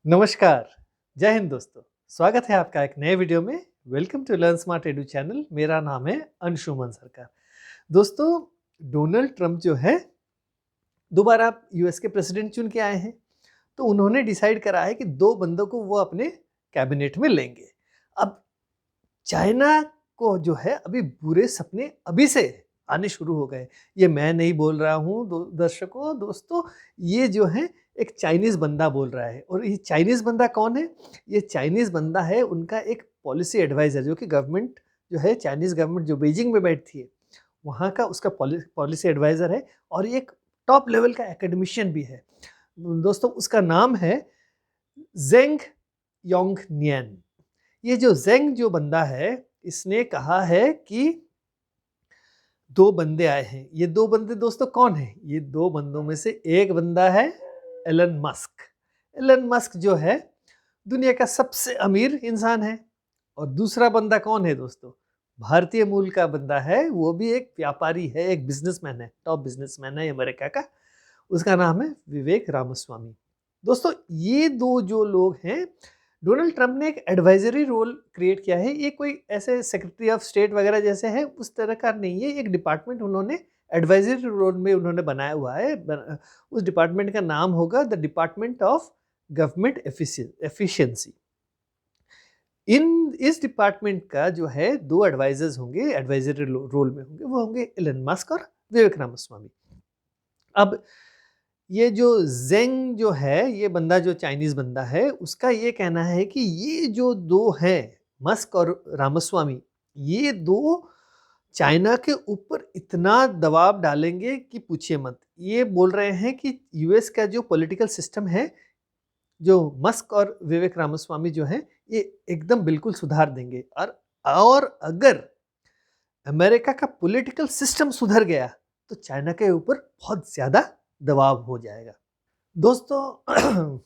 नमस्कार, जय हिंद दोस्तों। स्वागत है आपका एक नए वीडियो में। Welcome to Learn Smart Edu channel. मेरा नाम है अंशुमन सरकार। दोस्तों, डोनाल्ड ट्रंप जो है दोबारा यूएस के प्रेसिडेंट चुन के आए हैं। तो उन्होंने डिसाइड करा है कि दो बंदों को वो अपने कैबिनेट में लेंगे। अब चाइना को जो है अभी बुरे सपने अभी से आने शुरू हो गए। ये मैं नहीं बोल रहा हूँ दर्शकों, दोस्तों, ये जो है एक चाइनीज बंदा बोल रहा है। और ये चाइनीज बंदा कौन है? ये चाइनीज बंदा है उनका एक पॉलिसी एडवाइजर, जो कि गवर्नमेंट जो है, चाइनीज गवर्नमेंट जो बीजिंग में बैठती है वहाँ का उसका पॉलिसी एडवाइजर है। और ये एक टॉप लेवल का एकेडमिशियन भी है। दोस्तों, उसका नाम है जेंग योंग नियन। ये जो जेंग जो बंदा है, इसने कहा है कि दो बंदे आए हैं। ये दो बंदे दोस्तों कौन है? ये दो बंदों में से एक बंदा है एलन मस्क। एलन मस्क जो है दुनिया का सबसे अमीर इंसान है। और दूसरा बंदा कौन है दोस्तों? भारतीय मूल का बंदा है, वो भी एक व्यापारी है, एक बिजनेसमैन है, टॉप बिजनेसमैन है अमेरिका का। उसका नाम है विवेक रामास्वामी। दोस्तों, ये दो जो लोग हैं, डोनाल्ड ट्रंप ने एक एडवाइजरी रोल क्रिएट किया है। ये कोई ऐसे सेक्रेटरी ऑफ स्टेट वगैरह जैसे है उस तरह का नहीं है। एक डिपार्टमेंट उन्होंने एडवाइजरी रोल में उन्होंने बनाया हुआ है। उस डिपार्टमेंट का नाम होगा the department of government efficiency. इस डिपार्टमेंट का जो है दो एडवाइजर्स होंगे, एडवाइजरी रोल में होंगे। वो होंगे एलन मस्क और विवेक रामास्वामी। अब ये जो जेंग जो है, ये बंदा जो चाइनीज बंदा है, उसका ये कहना है कि ये जो दो हैं, मस्क और रामास्वामी, ये दो चाइना के ऊपर इतना दबाव डालेंगे कि पूछिए मत। ये बोल रहे हैं कि यूएस का जो पॉलिटिकल सिस्टम है, जो मस्क और विवेक रामास्वामी जो है, ये एकदम बिल्कुल सुधार देंगे। और अगर अमेरिका का पॉलिटिकल सिस्टम सुधर गया तो चाइना के ऊपर बहुत ज्यादा दबाव हो जाएगा। दोस्तों,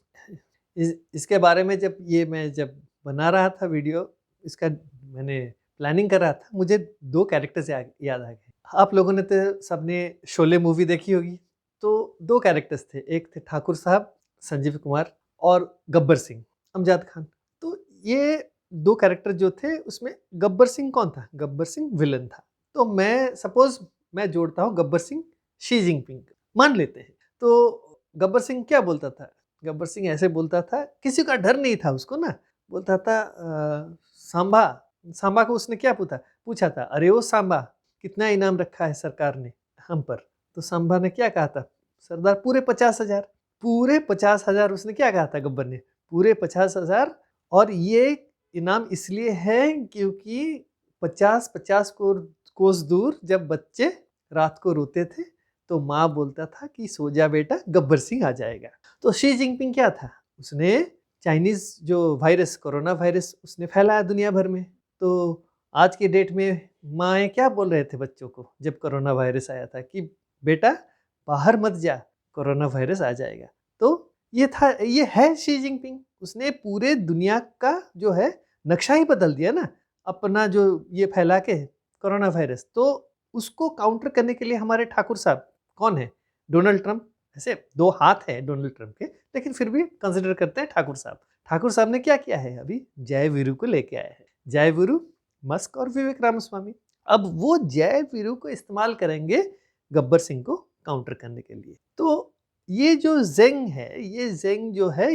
इसके बारे में जब बना रहा था वीडियो, इसका मैंने प्लानिंग कर रहा था, मुझे दो कैरेक्टर्स याद आ गए। आप लोगों ने तो सबने शोले मूवी देखी होगी। तो दो कैरेक्टर्स थे, एक थे ठाकुर साहब संजीव कुमार, और गब्बर सिंह अमजद खान। तो ये दो कैरेक्टर जो थे, उसमें गब्बर सिंह कौन था? गब्बर सिंह विलन था। तो मैं जोड़ता हूँ गब्बर सिंह शी जिनपिंग, मान लेते हैं। तो गब्बर सिंह क्या बोलता था? गब्बर सिंह ऐसे बोलता था, किसी का डर नहीं था उसको ना। बोलता था सांबा। सांबा को उसने क्या पूछा था, अरे ओ सांबा, कितना इनाम रखा है सरकार ने हम पर? तो सांबा ने क्या कहा था? सरदार, पूरे 50,000। पूरे 50,000 उसने क्या कहा था गब्बर ने? पूरे 50,000। और ये इनाम इसलिए है क्योंकि 50-50 कोस दूर जब बच्चे रात को रोते थे तो माँ बोलता था कि सो जा बेटा, गब्बर सिंह आ जाएगा। तो शी जिनपिंग क्या था? उसने चाइनीज जो वायरस, कोरोना वायरस, उसने फैलाया दुनिया भर में। तो आज की डेट में माएँ क्या बोल रहे थे बच्चों को जब कोरोना वायरस आया था कि बेटा बाहर मत जा, कोरोना वायरस आ जाएगा। तो ये है शी जिनपिंग। उसने पूरे दुनिया का जो है नक्शा ही बदल दिया ना, अपना जो ये फैला के कोरोना वायरस। तो उसको काउंटर करने के लिए हमारे ठाकुर साहब कौन है? Donald Trump. ऐसे दो हाथ है डोनाल्ड ट्रंप के, लेकिन फिर भी कंसिडर करते हैं ठाकुर साहब। ठाकुर साहब ने क्या किया है? अभी जय वीरू को लेके आए हैं। जय वीरू, मस्क और विवेक रामास्वामी। अब वो जय वीरू को इस्तेमाल करेंगे गब्बर सिंह को काउंटर करने के लिए। तो ये जो जेंग है, ये जेंग जो है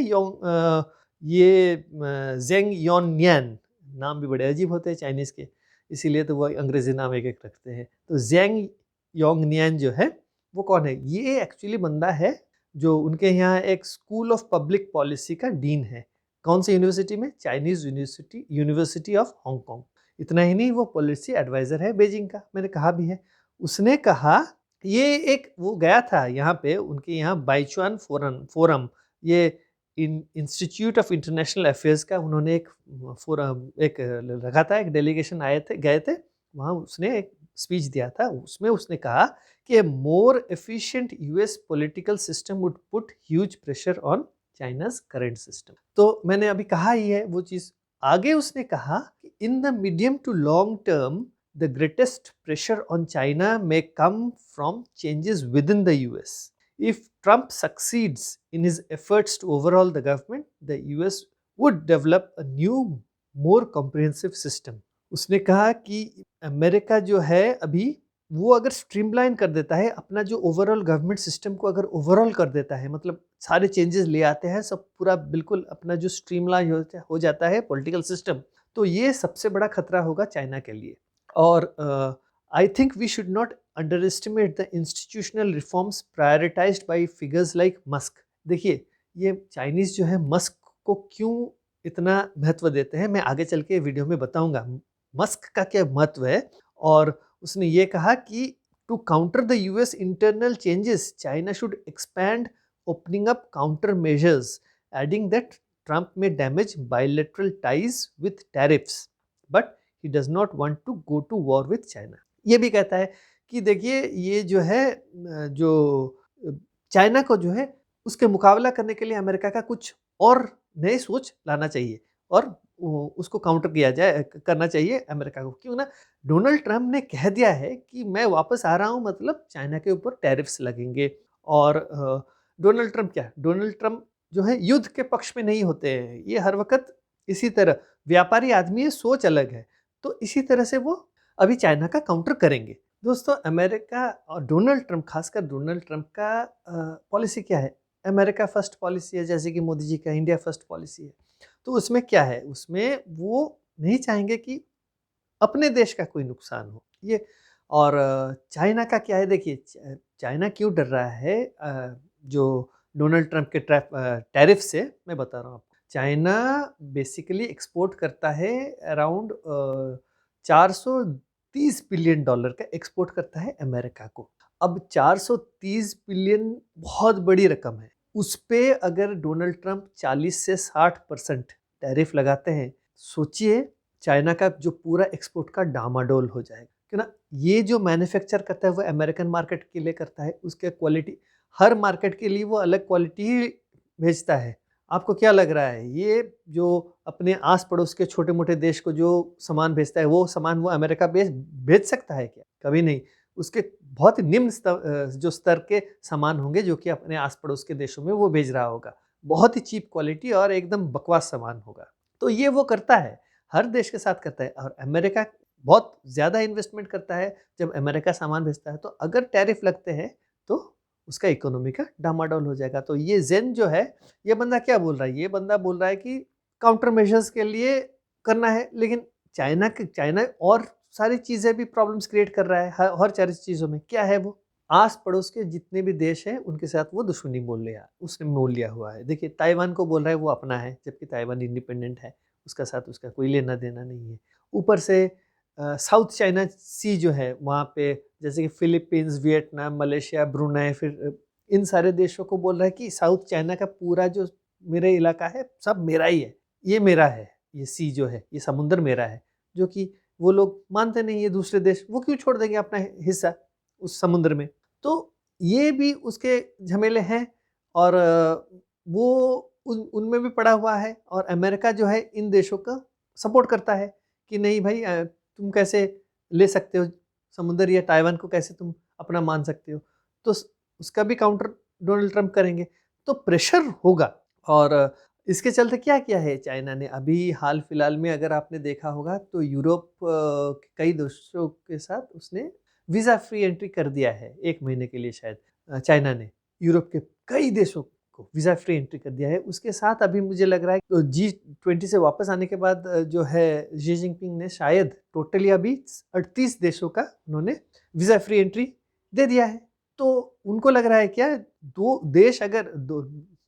जेंग योननियन, नाम भी बड़े अजीब होते हैं चाइनीज के, इसीलिए तो वो अंग्रेजी नाम एक एक रखते हैं। तो जेंग योंगनियन जो है वो कौन है? ये एक्चुअली बंदा है जो उनके यहाँ एक स्कूल ऑफ पब्लिक पॉलिसी का डीन है। कौन सी यूनिवर्सिटी में? Chinese university of Hong Kong. इतना ही नहीं, वो पॉलिसी एडवाइजर है बीजिंग का, मैंने कहा भी है। उसने कहा, ये एक वो गया था यहाँ पे, उनके यहाँ बाइचुआन फोरम, ये इंस्टीट्यूट ऑफ इंटरनेशनल अफेयर्स का उन्होंने एक फोरम एक रखा था, एक डेलीगेशन गए थे वहाँ। उसने एक स्पीच दिया था, उसमें उसने कहा कि more efficient US political system would put huge pressure on China's current system. तो मैंने अभी कहा ही है वो चीज़। आगे उसने कहा कि in the medium to long term the greatest pressure on China may come from changes within the US. If Trump succeeds in his efforts to overhaul the government, the US would develop a new, more comprehensive system. उसने कहा कि America जो है अभी वो अगर streamline कर देता है अपना जो ओवरऑल गवर्नमेंट सिस्टम को, अगर ओवरऑल कर देता है, मतलब सारे चेंजेस ले आते हैं, सब पूरा बिल्कुल अपना जो स्ट्रीमलाइन हो जाता है पॉलिटिकल सिस्टम, तो ये सबसे बड़ा खतरा होगा चाइना के लिए. और I think we should not underestimate the institutional reforms prioritised by figures like Musk. देखिए, ये चाइनीज जो है मस्क को क्यों इतना महत्व देते हैं, मैं आगे चल के वीडियो में बताऊंगा मस्क का क्या महत्व है. और उसने ये कहा कि to counter the US internal changes, China should expand opening up counter measures, adding that Trump may damage bilateral ties with tariffs, but he does not want to go to war with China. ये भी कहता है कि देखिए, ये जो है जो चाइना को जो है उसके मुकाबला करने के लिए अमेरिका का कुछ और नई सोच लाना चाहिए और उसको काउंटर किया जाए, करना चाहिए अमेरिका को. क्यों ना, डोनाल्ड ट्रंप ने कह दिया है कि मैं वापस आ रहा हूं, मतलब चाइना के ऊपर टैरिफ्स लगेंगे. और डोनाल्ड ट्रंप क्या, डोनाल्ड ट्रंप जो है युद्ध के पक्ष में नहीं होते हैं, ये हर वक्त इसी तरह व्यापारी आदमी है, सोच अलग है, तो इसी तरह से वो अभी चाइना का काउंटर करेंगे. दोस्तों, अमेरिका और डोनाल्ड ट्रंप, खासकर डोनाल्ड ट्रंप का पॉलिसी क्या है, अमेरिका फर्स्ट पॉलिसी है, जैसे कि मोदी जी का इंडिया फर्स्ट पॉलिसी है. तो उसमें क्या है, उसमें वो नहीं चाहेंगे कि अपने देश का कोई नुकसान हो ये. और चाइना का क्या है, देखिए चाइना क्यों डर रहा है जो डोनाल्ड ट्रंप के टैरिफ से, मैं बता रहा हूँ आपको. चाइना बेसिकली एक्सपोर्ट करता है अराउंड $430 बिलियन का एक्सपोर्ट करता है अमेरिका को. अब 430 बिलियन बहुत बड़ी रकम है. उस पे अगर डोनाल्ड ट्रंप 40 से 60% टैरिफ लगाते हैं, सोचिए चाइना का जो पूरा एक्सपोर्ट का डामाडोल हो जाएगा. क्यों ना, ये जो मैन्युफैक्चर करता है वो अमेरिकन मार्केट के लिए करता है, उसके क्वालिटी हर मार्केट के लिए वो अलग क्वालिटी ही भेजता है. आपको क्या लग रहा है, ये जो अपने आस पड़ोस के छोटे मोटे देश को जो सामान भेजता है, वो सामान वो अमेरिका भेज सकता है क्या? कभी नहीं. उसके बहुत निम्न जो स्तर के सामान होंगे जो कि अपने आस पड़ोस के देशों में वो भेज रहा होगा, बहुत ही चीप क्वालिटी और एकदम बकवास सामान होगा. तो ये वो करता है, हर देश के साथ करता है. और अमेरिका बहुत ज़्यादा इन्वेस्टमेंट करता है जब अमेरिका सामान भेजता है. तो अगर टैरिफ लगते हैं तो उसका इकोनॉमी का डामाडोल हो जाएगा. तो ये जेन जो है, ये बंदा क्या बोल रहा है, ये बंदा बोल रहा है कि काउंटर मेजर्स के लिए करना है, लेकिन चाइना और सारी चीज़ें भी प्रॉब्लम्स क्रिएट कर रहा है. हर सारी चीज़ों में क्या है, वो आस पड़ोस के जितने भी देश हैं उनके साथ वो दुश्मनी उसने मोल लिया हुआ है. देखिए, ताइवान को बोल रहा है वो अपना है, जबकि ताइवान इंडिपेंडेंट है, उसका साथ उसका कोई लेना देना नहीं है. ऊपर से साउथ चाइना सी जो है, वहाँ पे जैसे कि फिलीपींस, वियतनाम, मलेशिया, ब्रुनेई, फिर इन सारे देशों को बोल रहा है कि साउथ चाइना का पूरा जो मेरे इलाका है सब मेरा ही है, ये मेरा है, ये सी जो है, ये समुंदर मेरा है. जो कि वो लोग मानते नहीं है, दूसरे देश वो क्यों छोड़ देंगे अपना हिस्सा उस समुद्र में. तो ये भी उसके झमेले हैं. और वो उनमें भी पड़ा हुआ है. और अमेरिका जो है इन देशों का सपोर्ट करता है कि नहीं भाई, तुम कैसे ले सकते हो समुद्र, या ताइवान को कैसे तुम अपना मान सकते हो. तो उसका भी काउंटर डोनाल्ड ट्रंप करेंगे, तो प्रेशर होगा. और इसके चलते क्या किया है चाइना ने, अभी हाल फिलहाल में अगर आपने देखा होगा तो यूरोप के कई देशों के साथ उसने वीज़ा फ्री एंट्री कर दिया है 1 महीने के लिए. शायद चाइना ने यूरोप के कई देशों को वीज़ा फ्री एंट्री कर दिया है. उसके साथ अभी मुझे लग रहा है तो G20 से वापस आने के बाद जो है शी जिनपिंग ने शायद टोटली अभी 38 देशों का उन्होंने वीज़ा फ्री एंट्री दे दिया है. तो उनको लग रहा है क्या, दो देश अगर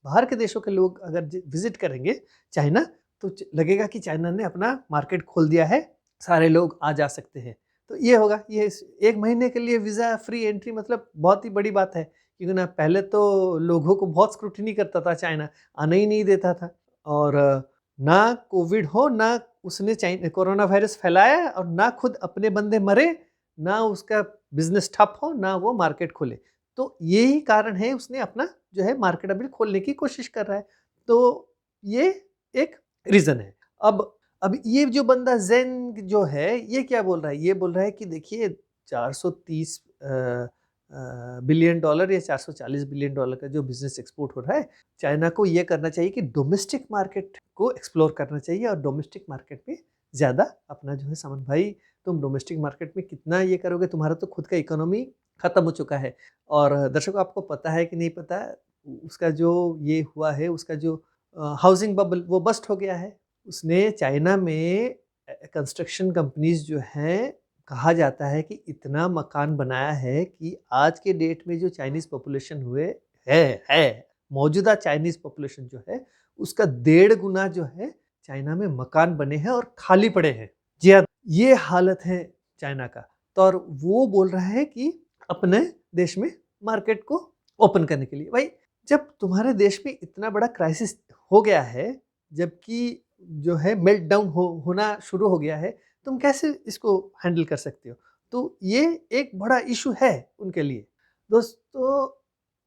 बाहर के देशों के लोग अगर विजिट करेंगे चाइना, तो लगेगा कि चाइना ने अपना मार्केट खोल दिया है, सारे लोग आ जा सकते हैं. तो ये होगा, ये 1 महीने के लिए वीज़ा फ्री एंट्री मतलब बहुत ही बड़ी बात है. क्योंकि ना पहले तो लोगों को बहुत स्क्रूटिनी करता था चाइना, आने ही नहीं देता था. और ना कोविड हो, ना उसने कोरोना वायरस फैलाया, और ना खुद अपने बंदे मरे, ना उसका बिजनेस ठप हो, ना वो मार्केट खोले. तो यही कारण है उसने अपना जो है मार्केट अभी खोलने की कोशिश कर रहा है. तो ये एक रीज़न है. अब ये जो बंदा जेन जो है, ये क्या बोल रहा है, ये बोल रहा है कि देखिए 430 बिलियन डॉलर या 440 बिलियन डॉलर का जो बिजनेस एक्सपोर्ट हो रहा है, चाइना को ये करना चाहिए कि डोमेस्टिक मार्केट को एक्सप्लोर करना चाहिए और डोमेस्टिक मार्केट में ज़्यादा अपना जो है सामान, भाई तुम डोमेस्टिक मार्केट में कितना ये करोगे, तुम्हारा तो खुद का इकोनॉमी खत्म हो चुका है। और दर्शकों, आपको पता है कि नहीं पता, उसका जो ये हुआ है, उसका जो हाउसिंग बबल वो बस्ट हो गया है। उसने चाइना में कंस्ट्रक्शन कंपनीज जो हैं, कहा जाता है कि इतना मकान बनाया है कि आज के डेट में जो चाइनीज़ पॉपुलेशन हुए है मौजूदा चाइनीज़ पॉपुलेशन जो है, उसका 1.5 गुना जो है चाइना में मकान बने हैं और खाली पड़े हैं। जी हाँ, ये हालत है चाइना का। तो और वो बोल रहा है कि अपने देश में मार्केट को ओपन करने के लिए। भाई, जब तुम्हारे देश में इतना बड़ा क्राइसिस हो गया है, जबकि जो है मेल्टडाउन होना शुरू हो गया है, तुम कैसे इसको हैंडल कर सकते हो? तो ये एक बड़ा इशू है उनके लिए। दोस्तों,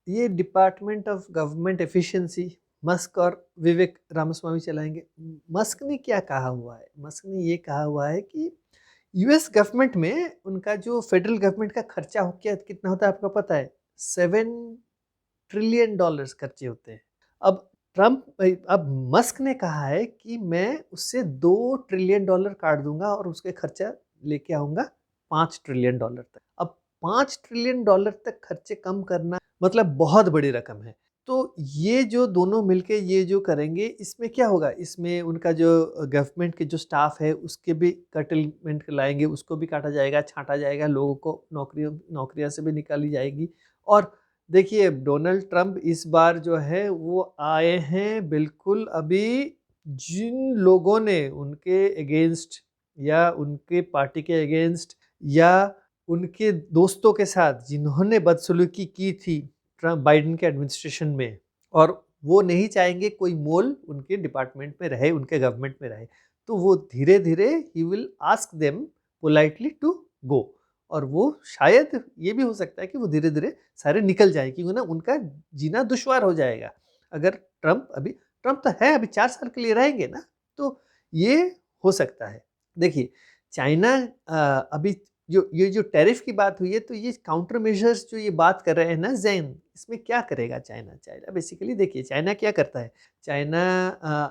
ये department of government efficiency Musk और विवेक रामास्वामी चलाएंगे। मस्क ने क्या कहा हुआ है? मस्क ने ये कहा हुआ है कि यूएस गवर्नमेंट में उनका जो फेडरल गवर्नमेंट का खर्चा हो क्या कितना होता है आपको पता है? 7 ट्रिलियन डॉलर्स खर्चे होते हैं। अब अब मस्क ने कहा है कि मैं उससे 2 ट्रिलियन डॉलर काट दूंगा और उसके खर्चा लेके आऊंगा 5 ट्रिलियन डॉलर तक। अब 5 ट्रिलियन डॉलर तक खर्चे कम करना मतलब बहुत बड़ी रकम है। तो ये जो दोनों मिलके ये जो करेंगे, इसमें क्या होगा? इसमें उनका जो गवर्नमेंट के जो स्टाफ है उसके भी कर्टेलमेंट लाएंगे, उसको भी काटा जाएगा, छांटा जाएगा, लोगों को नौकरियां से भी निकाली जाएगी। और देखिए, डोनाल्ड ट्रंप इस बार जो है वो आए हैं बिल्कुल अभी जिन लोगों ने उनके अगेंस्ट या उनके पार्टी के अगेंस्ट या उनके दोस्तों के साथ जिन्होंने बदसलूकी की थी ट्रंप बाइडेन के एडमिनिस्ट्रेशन में, और वो नहीं चाहेंगे कोई मोल उनके डिपार्टमेंट में रहे, उनके गवर्नमेंट में रहे, तो वो धीरे धीरे ही will ask them politely to go. और वो शायद ये भी हो सकता है कि वो धीरे धीरे सारे निकल जाए, क्योंकि ना उनका जीना दुश्वार हो जाएगा अगर ट्रंप तो है अभी 4 साल के लिए रहेंगे ना, तो ये हो सकता है। देखिए, चाइना अभी जो टैरिफ की बात हुई है, तो ये काउंटर मेजर्स जो ये बात कर रहे हैं ना ज़ेन, इसमें क्या करेगा चाइना? चाइना बेसिकली देखिए चाइना क्या करता है।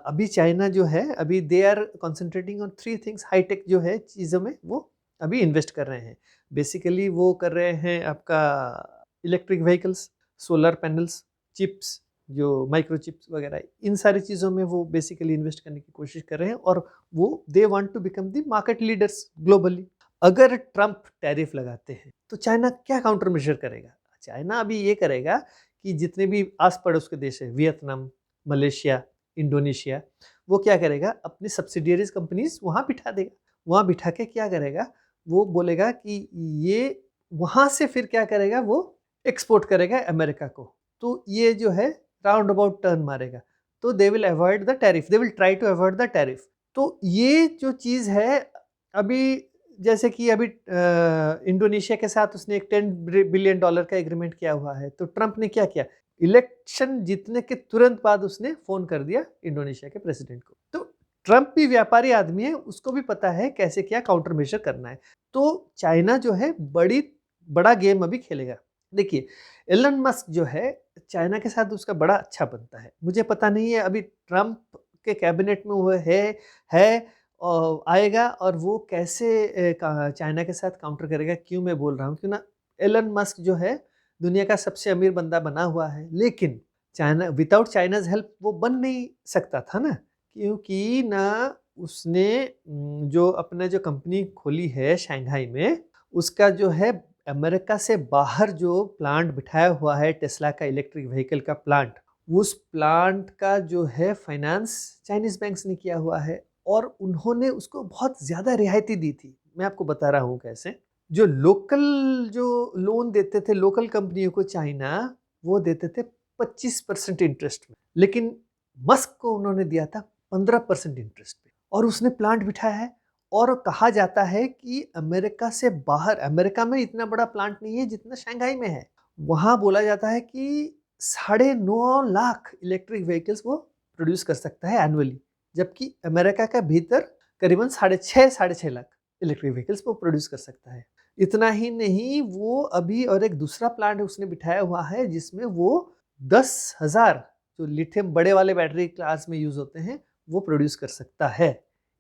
अभी चाइना जो है अभी they are concentrating on 3 things. High tech जो है चीज़ों में वो अभी इन्वेस्ट कर रहे हैं। बेसिकली वो कर रहे हैं आपका electric vehicles, solar panels, chips, जो माइक्रो चिप्स वगैरह, इन सारी चीज़ों में वो बेसिकली इन्वेस्ट करने की कोशिश कर रहे हैं और वो they want to become the market leaders globally. अगर ट्रंप टैरिफ लगाते हैं तो चाइना क्या काउंटर मेजर करेगा? चाइना अभी ये करेगा कि जितने भी आस पड़ोस के देश है, वियतनाम, मलेशिया, इंडोनेशिया, वो क्या करेगा? अपनी सब्सिडियरीज कंपनीज वहाँ बिठा देगा। वहाँ बिठा के क्या करेगा? वो बोलेगा कि ये वहाँ से फिर क्या करेगा? वो एक्सपोर्ट करेगा अमेरिका को। तो ये जो है राउंड अबाउट टर्न मारेगा। तो they will avoid the tariff, they will try to avoid the tariff. तो ये जो चीज़ है अभी, जैसे कि अभी इंडोनेशिया के साथ उसने एक $10 बिलियन का एग्रीमेंट किया हुआ है। तो ट्रंप ने क्या किया? इलेक्शन जीतने के तुरंत बाद उसने फ़ोन कर दिया इंडोनेशिया के प्रेसिडेंट को। तो ट्रंप भी व्यापारी आदमी है, उसको भी पता है कैसे क्या काउंटर मेजर करना है। तो चाइना जो है बड़ा गेम अभी खेलेगा। देखिए, एलन मस्क जो है चाइना के साथ उसका बड़ा अच्छा बनता है। मुझे पता नहीं है अभी ट्रंप के कैबिनेट में वो है आएगा और वो कैसे चाइना के साथ काउंटर करेगा। क्यों मैं बोल रहा हूँ? क्यों ना, एलन मस्क जो है दुनिया का सबसे अमीर बंदा बना हुआ है, लेकिन चाइना विदाउट चाइनाज हेल्प वो बन नहीं सकता था ना, क्योंकि ना उसने जो अपना जो कंपनी खोली है शंघाई में, उसका जो है अमेरिका से बाहर जो प्लांट बिठाया हुआ है, टेस्ला का इलेक्ट्रिक व्हीकल का प्लांट, उस प्लांट का जो है फाइनेंस चाइनीज बैंक्स ने किया हुआ है और उन्होंने उसको बहुत ज़्यादा रियायती दी थी। मैं आपको बता रहा हूँ कैसे। जो लोन देते थे लोकल कंपनियों को चाइना, वो देते थे 25% इंटरेस्ट में, लेकिन मस्क को उन्होंने दिया था 15% इंटरेस्ट पे, और उसने प्लांट बिठाया है। और कहा जाता है कि अमेरिका से बाहर, अमेरिका में इतना बड़ा प्लांट नहीं है जितना शंघाई में है, वहाँ बोला जाता है कि 9.5 लाख इलेक्ट्रिक व्हीकल्स वो प्रोड्यूस कर सकता है एनुअली, जबकि अमेरिका का भीतर करीबन 6.5 लाख इलेक्ट्रिक व्हीकल्स वो प्रोड्यूस कर सकता है। इतना ही नहीं, वो अभी और एक दूसरा प्लांट उसने बिठाया हुआ है जिसमें वो 10,000 जो लिथियम बड़े वाले बैटरी क्लास में यूज होते हैं वो प्रोड्यूस कर सकता है।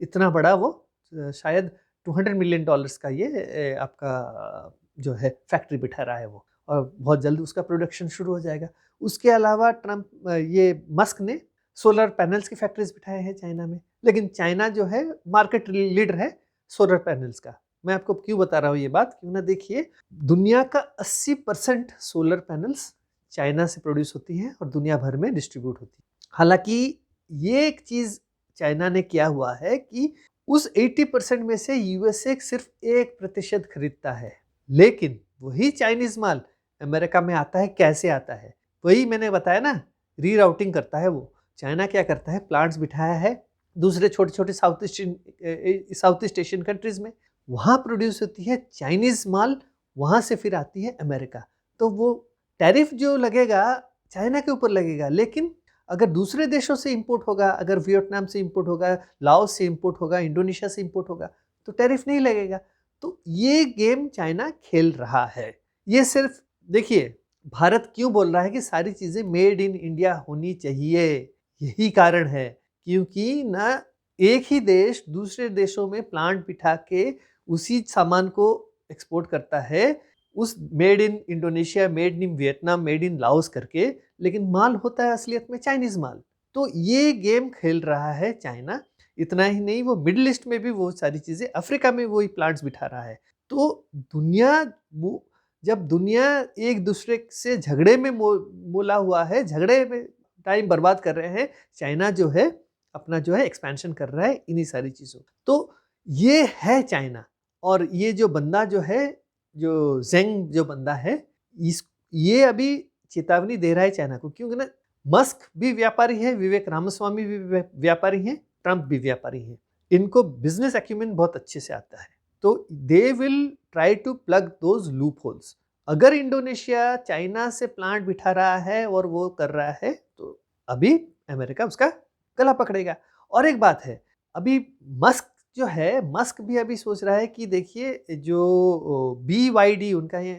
इतना बड़ा वो शायद $200 मिलियन का ये आपका जो है फैक्ट्री बिठा रहा है वो, और बहुत जल्द उसका प्रोडक्शन शुरू हो जाएगा। उसके अलावा ट्रम्प ये मस्क ने सोलर पैनल्स की फैक्ट्रीज बिठाए हैं चाइना में, लेकिन चाइना जो है मार्केट लीडर है सोलर पैनल्स का। मैं आपको क्यों बता रहा हूँ ये बात, क्यों ना, देखिए दुनिया का 80% सोलर पैनल्स चाइना से प्रोड्यूस होती हैं और दुनिया भर में डिस्ट्रीब्यूट होती है। हालांकि ये एक चीज चाइना ने किया हुआ है कि उस 80% में से यूएसए सिर्फ 1% खरीदता है, लेकिन वही चाइनीज माल अमेरिका में आता है। कैसे आता है? वही मैंने बताया ना, रीराउटिंग करता है वो। चाइना क्या करता है, प्लांट्स बिठाया है दूसरे छोटे छोटे साउथ ईस्ट एशियन कंट्रीज में, वहां प्रोड्यूस होती है चाइनीज माल, वहां से फिर आती है अमेरिका। तो वो टैरिफ जो लगेगा चाइना के ऊपर लगेगा, लेकिन अगर दूसरे देशों से इंपोर्ट होगा, अगर वियतनाम से इंपोर्ट होगा, लाओस से इंपोर्ट होगा, इंडोनेशिया से इंपोर्ट होगा, तो टैरिफ नहीं लगेगा। तो ये गेम चाइना खेल रहा है। ये सिर्फ देखिए, भारत क्यों बोल रहा है कि सारी चीजें मेड इन इंडिया होनी चाहिए, यही कारण है, क्योंकि ना एक ही देश दूसरे देशों में प्लांट बिठा के उसी सामान को एक्सपोर्ट करता है, उस made in Indonesia, made in Vietnam, made in Laos करके, लेकिन माल होता है असलियत में चाइनीज माल। तो ये गेम खेल रहा है चाइना। इतना ही नहीं, वो मिडिल ईस्ट में भी वो सारी चीजें, अफ्रीका में वही प्लांट्स बिठा रहा है। तो जब दुनिया एक दूसरे से झगड़े में मोला हुआ है, झगड़े में टाइम बर्बाद कर रहे हैं, चाइना जो है अपना जो है एक्सपेंशन कर रहा है इन्हीं सारी चीजों। तो ये है चाइना। और ये जो बंदा जो है, जो जेंग जो बंदा है, ये अभी चेतावनी दे रहा है चाइना को, क्योंकि ना मस्क भी व्यापारी है, विवेक रामास्वामी भी व्यापारी है, ट्रंप भी व्यापारी है, इनको बिजनेस एक्यूमेन बहुत अच्छे से आता है। तो they will try to plug those loopholes. अगर इंडोनेशिया चाइना से प्लांट बिठा रहा है और वो कर रहा है, तो अभी अमेरिका उसका गला पकड़ेगा। और एक बात है, अभी मस्क जो है, मस्क भी अभी सोच रहा है कि देखिए जो BYD उनका ये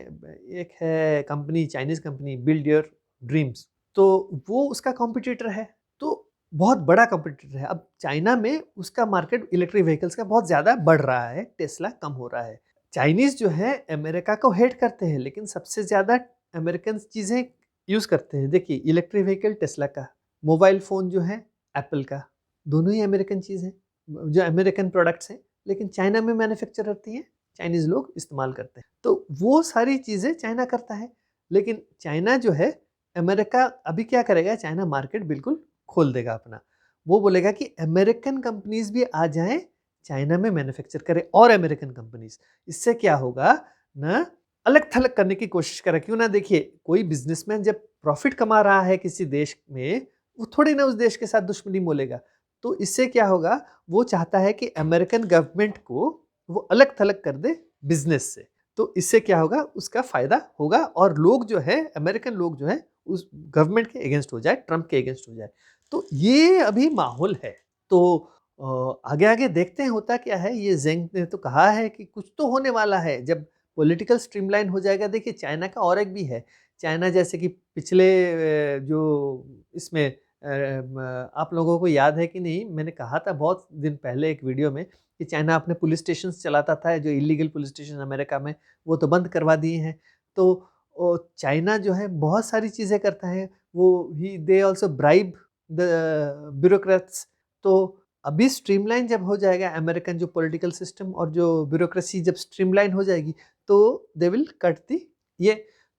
एक है company, Chinese company, build your dreams, तो वो उसका कॉम्पिटिटर है, तो बहुत बड़ा कॉम्पिटिटर है। अब चाइना में उसका मार्केट इलेक्ट्रिक व्हीकल्स का बहुत ज्यादा बढ़ रहा है, टेस्ला कम हो रहा है। चाइनीज जो है अमेरिका को हेट करते हैं, लेकिन सबसे ज्यादा अमेरिकन चीजें यूज करते हैं। देखिए इलेक्ट्रिक व्हीकल टेस्ला का, मोबाइल फोन जो है एप्पल का, दोनों ही अमेरिकन चीज है, जो अमेरिकन प्रोडक्ट्स हैं, लेकिन चाइना में मैन्युफैक्चर होती हैं, चाइनीज लोग इस्तेमाल करते हैं। तो वो सारी चीजें चाइना करता है। लेकिन चाइना जो है, अमेरिका अभी क्या करेगा, चाइना मार्केट बिल्कुल खोल देगा अपना। वो बोलेगा कि अमेरिकन कंपनीज भी आ जाएं, चाइना में मैन्युफैक्चर करें, और अमेरिकन कंपनीज। इससे क्या होगा ना, अलग थलग करने की कोशिश करें। क्यों ना, देखिए कोई बिजनेसमैन जब प्रॉफिट कमा रहा है किसी देश में, वो थोड़ी ना उस देश के साथ दुश्मनी मोलेगा। तो इससे क्या होगा, वो चाहता है कि अमेरिकन गवर्नमेंट को वो अलग थलग कर दे बिजनेस से। तो इससे क्या होगा, उसका फायदा होगा, और लोग जो है, अमेरिकन लोग जो है, उस गवर्नमेंट के अगेंस्ट हो जाए, ट्रंप के अगेंस्ट हो जाए। तो ये अभी माहौल है। तो आगे आगे देखते हैं होता क्या है। ये जेंग ने तो कहा है कि कुछ तो होने वाला है जब पॉलिटिकल स्ट्रीमलाइन हो जाएगा। देखिए चाइना का और एक भी है, चाइना जैसे कि पिछले जो इसमें आप लोगों को याद है कि नहीं, मैंने कहा था बहुत दिन पहले एक वीडियो में कि चाइना अपने पुलिस स्टेशन चलाता था, जो इलीगल पुलिस स्टेशन अमेरिका में, वो तो बंद करवा दिए हैं। तो चाइना जो है बहुत सारी चीज़ें करता है, वो ही they also bribe the bureaucrats. तो अभी स्ट्रीमलाइन जब हो जाएगा अमेरिकन जो पॉलिटिकल सिस्टम और जो ब्यूरोक्रेसी जब स्ट्रीमलाइन हो जाएगी, तो दे विल कट दी ये।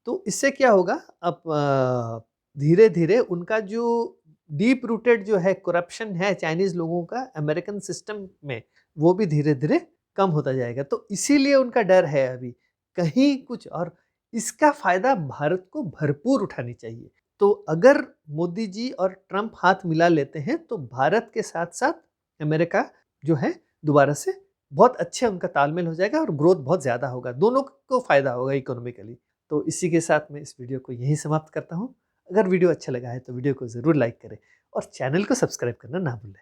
तो इससे क्या होगा, अब धीरे धीरे उनका जो डीप रूटेड जो है करप्शन है चाइनीज लोगों का अमेरिकन सिस्टम में, वो भी धीरे धीरे कम होता जाएगा। तो इसीलिए उनका डर है अभी कहीं कुछ, और इसका फायदा भारत को भरपूर उठानी चाहिए। तो अगर मोदी जी और ट्रंप हाथ मिला लेते हैं, तो भारत के साथ साथ अमेरिका जो है दोबारा से बहुत अच्छे उनका तालमेल हो जाएगा, और ग्रोथ बहुत ज़्यादा होगा, दोनों को फायदा होगा इकोनॉमिकली। तो इसी के साथ मैं इस वीडियो को यहीं समाप्त करता हूँ। अगर वीडियो अच्छा लगा है तो वीडियो को ज़रूर लाइक करें और चैनल को सब्सक्राइब करना ना भूलें।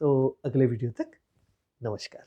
तो अगले वीडियो तक नमस्कार।